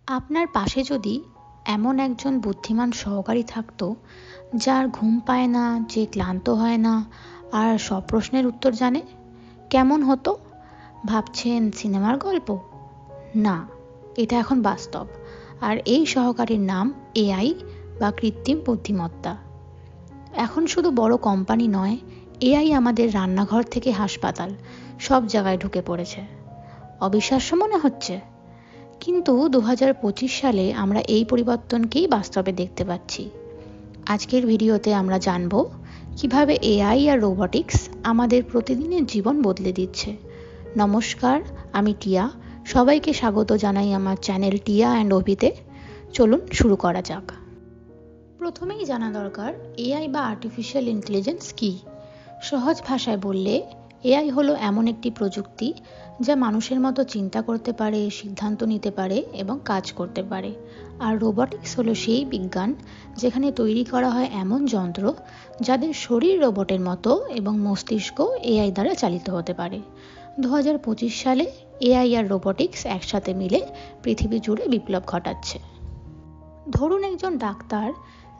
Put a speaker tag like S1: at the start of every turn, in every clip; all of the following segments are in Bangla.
S1: আপনার পাশে যদি এমন একজন বুদ্ধিমান সহকারী থাকতো যার ঘুম পায় না, যে ক্লান্ত হয় না আর সব প্রশ্নের উত্তর জানে, কেমন হতো? ভাবছেন সিনেমার গল্প? না, এটা এখন বাস্তব। আর এই সহকারীর নাম এআই বা কৃত্রিম বুদ্ধিমত্তা। এখন শুধু বড় কোম্পানি নয়, এআই আমাদের রান্নাঘর থেকে হাসপাতাল সব জায়গায় ঢুকে পড়েছে। অবিশ্বাস্য মনে হচ্ছে, কিন্তু 2025 সালে আমরা এই পরিবর্তনকেই বাস্তবে দেখতে পাচ্ছি। আজকের ভিডিওতে আমরা জানব কিভাবে এআই আর রোবোটিক্স আমাদের প্রতিদিনের জীবন বদলে দিচ্ছে। নমস্কার, আমি টিয়া। সবাইকে স্বাগত জানাই আমার চ্যানেল টিয়া অ্যান্ড অভিতে। চলুন শুরু করা যাক। প্রথমেই জানা দরকার এআই বা আর্টিফিশিয়াল ইন্টেলিজেন্স কী। সহজ ভাষায় বললে এআই হলো এমন একটি প্রযুক্তি যা মানুষের মতো চিন্তা করতে পারে, সিদ্ধান্ত নিতে পারে এবং কাজ করতে পারে। আর রোবোটিক্স হলো সেই বিজ্ঞান যেখানে তৈরি করা হয় এমন যন্ত্র যাদের শরীর রোবটের মতো এবং মস্তিষ্ক এআই দ্বারা চালিত হতে পারে। 2025 সালে এআই আর রোবোটিক্স একসাথে মিলে পৃথিবী জুড়ে বিপ্লব ঘটাচ্ছে। ধরুন একজন ডাক্তার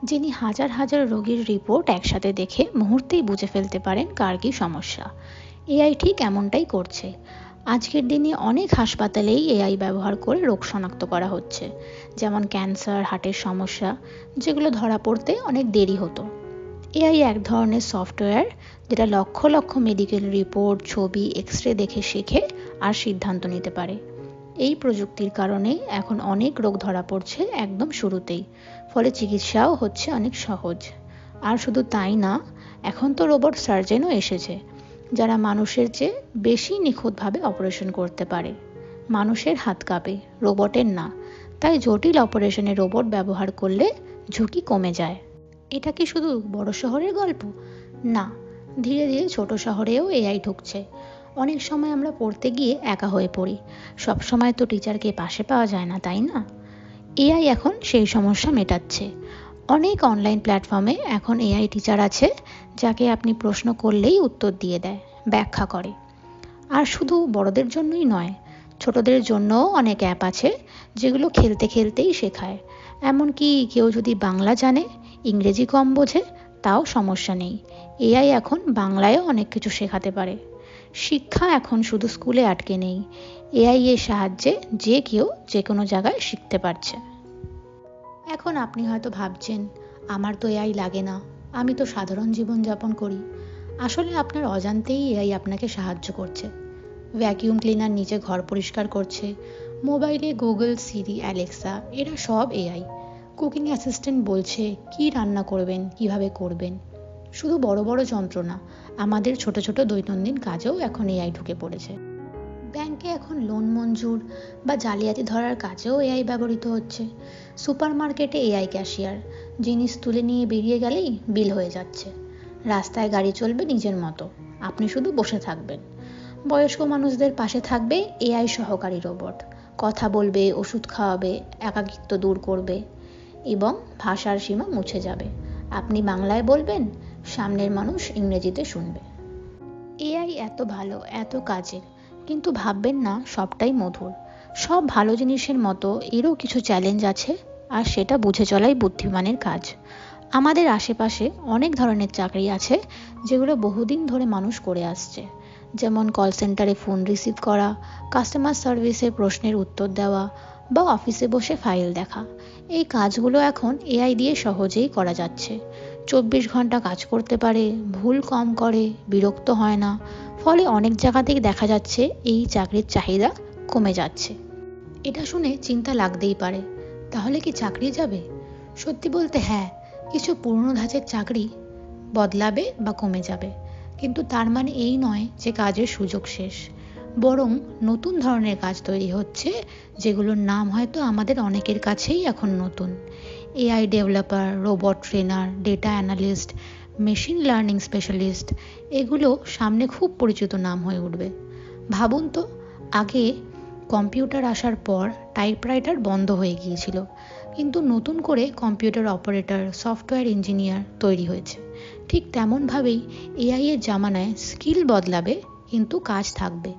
S1: যিনি হাজার হাজার রোগীর রিপোর্ট একসাথে দেখে মুহূর্তেই বুঝে ফেলতে পারেন কার কী সমস্যা। এআই ঠিক এমনটাই করছে। আজকের দিনে অনেক হাসপাতালেই এআই ব্যবহার করে রোগ শনাক্ত করা হচ্ছে, যেমন ক্যান্সার, হার্টের সমস্যা, যেগুলো ধরা পড়তে অনেক দেরি হতো। এআই এক ধরনের সফটওয়্যার যেটা লক্ষ লক্ষ মেডিকেল রিপোর্ট, ছবি, এক্স-রে দেখে শেখে আর সিদ্ধান্ত নিতে পারে। এই প্রযুক্তির কারণে এখন অনেক রোগ ধরা পড়ছে একদম শুরুতেই, ফলে চিকিৎসাও হচ্ছে অনেক সহজ। আর শুধু তাই না, এখন তো রোবট সার্জনও এসেছে যারা মানুষের চেয়ে বেশি নিখুঁতভাবে অপারেশন করতে পারে। মানুষের হাত কাঁপে, রোবটের না। তাই জটিল অপারেশনে রোবট ব্যবহার করলে ঝুঁকি কমে যায়। এটা কি শুধু বড় শহরের গল্প? না, ধীরে ধীরে ছোট শহরেও এআই ঢুকছে। অনেক সময় আমরা পড়তে গিয়ে একা হয়ে পড়ি, সব সময় তো টিচারকে পাশে পাওয়া যায় না, তাই না? এআই এখন সেই সমস্যা মেটাচ্ছে। অনেক অনলাইন প্ল্যাটফর্মে এখন এআই টিচার আছে যাকে আপনি প্রশ্ন করলেই উত্তর দিয়ে দেয়, ব্যাখ্যা করে। আর শুধু বড়দের জন্যই নয়, ছোটদের জন্যও অনেক অ্যাপ আছে যেগুলো খেলতে খেলতেই শেখায়। এমনকি কেউ যদি বাংলা জানে, ইংরেজি কম বোঝে, তাও সমস্যা নেই। এআই এখন বাংলায়ও অনেক কিছু শেখাতে পারে। শিক্ষা এখন শুধু স্কুলে আটকে নেই, এআই এর সাহায্যে যে কেউ যে কোনো জায়গায় শিখতে পারছে। এখন আপনি হয়তো ভাবছেন, আমার তো এআই লাগে না, আমি তো সাধারণ জীবনযাপন করি। আসলে আপনার অজান্তেই এআই আপনাকে সাহায্য করছে। ভ্যাকিউম ক্লিনার নিজে ঘর পরিষ্কার করছে, মোবাইলে গুগল, সিরি, অ্যালেক্সা এরা সব এআই। কুকিং অ্যাসিস্ট্যান্ট বলছে কি রান্না করবেন, কিভাবে করবেন। শুধু বড় বড় যন্ত্র না, আমাদের ছোট ছোট দৈনন্দিন কাজেও এখন এআই ঢুকে পড়েছে। ব্যাংকে এখন লোন মঞ্জুর বা জালিয়াতি ধরার কাজেও এআই ব্যবহৃত হচ্ছে। সুপারমার্কেটে এআই ক্যাশিয়ার, জিনিস তুলে নিয়ে বেরিয়ে গেলেই বিল হয়ে যাচ্ছে। রাস্তায় গাড়ি চলবে নিজের মতো, আপনি শুধু বসে থাকবেন। বয়স্ক মানুষদের পাশে থাকবে এআই সহকারী রোবট, কথা বলবে, ওষুধ খাওয়াবে, একাকিত্ব দূর করবে এবং ভাষার সীমা মুছে যাবে। আপনি বাংলায় বলবেন, সামনের মানুষ ইংরেজিতে শুনবে। এআই এত ভালো, এত কাজের, কিন্তু ভাববেন না সবটাই মধুর। সব ভালো জিনিসের মতো এরও কিছু চ্যালেঞ্জ আছে, আর সেটা বুঝে চলাই বুদ্ধিমানের কাজ। আমাদের আশেপাশে অনেক ধরনের চাকরি আছে যেগুলো বহুদিন ধরে মানুষ করে আসছে, যেমন কল সেন্টারে ফোন রিসিভ করা, কাস্টমার সার্ভিসে প্রশ্নের উত্তর দেওয়া বা অফিসে বসে ফাইল দেখা। এই কাজগুলো এখন এআই দিয়ে সহজেই করা যাচ্ছে। 24 ঘন্টা কাজ করতে পারে, ভুল কম করে, বিরক্ত হয় না। ফলে অনেক জায়গাতেই দেখা যাচ্ছে এই চাকরির চাহিদা কমে যাচ্ছে। এটা শুনে চিন্তা লাগতেই পারে, তাহলে কি চাকরি যাবে? সত্যি বলতে হ্যাঁ, কিছু পুরনো ধাঁচের চাকরি বদলাবে বা কমে যাবে, কিন্তু তার মানে এই নয় যে কাজের সুযোগ শেষ। বরং নতুন ধরনের কাজ তৈরি হচ্ছে, যেগুলোর নাম হয়তো আমাদের অনেকের কাছেই এখন নতুন। AI developer, robot trainer, data analyst, machine learning specialist, এগুলো সামনে খুব পরিচিত নাম হয়ে উঠবে। ভাবুন তো, আগে কম্পিউটার আসার পর টাইপরাইটার বন্ধ হয়ে গিয়েছিল, কিন্তু নতুন করে কম্পিউটার অপারেটর, সফটওয়্যার ইঞ্জিনিয়ার তৈরি হয়েছে। ঠিক তেমনভাবেই এআই এর জামানায় স্কিল বদলাবে, কিন্তু কাজ থাকবে।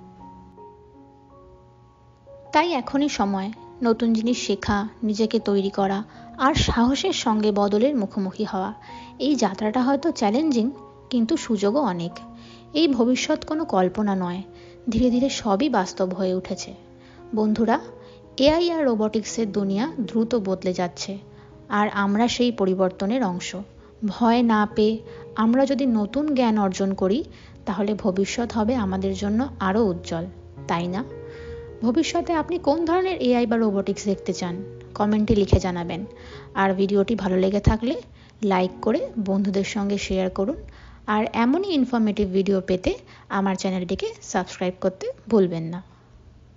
S1: তাই এখনই সময়, নতুন জিনিস শেখা, নিজেকে তৈরি করা আর সাহসের সঙ্গে বদলের মুখোমুখি হওয়া। এই যাত্রাটা হয়তো চ্যালেঞ্জিং, কিন্তু সুযোগও অনেক। এই ভবিষ্যৎ কোনো কল্পনা নয়, ধীরে ধীরে সবই বাস্তব হয়ে উঠেছে। বন্ধুরা, এআই আর রোবোটিক্সের দুনিয়া দ্রুত বদলে যাচ্ছে, আর আমরা সেই পরিবর্তনের অংশ। ভয় না পেয়ে আমরা যদি নতুন জ্ঞান অর্জন করি, তাহলে ভবিষ্যৎ হবে আমাদের জন্য আরও উজ্জ্বল, তাই না? ভবিষ্যতে আপনি কোন ধরনের এআই বা রোবোটিক্স দেখতে চান? কমেন্টে লিখে জানাবেন। আর ভিডিওটি ভালো লেগে থাকলে লাইক করে বন্ধুদের সঙ্গে শেয়ার করুন। আর এমনই ইনফরমেটিভ ভিডিও পেতে আমার চ্যানেলটিকে সাবস্ক্রাইব করতে ভুলবেন না।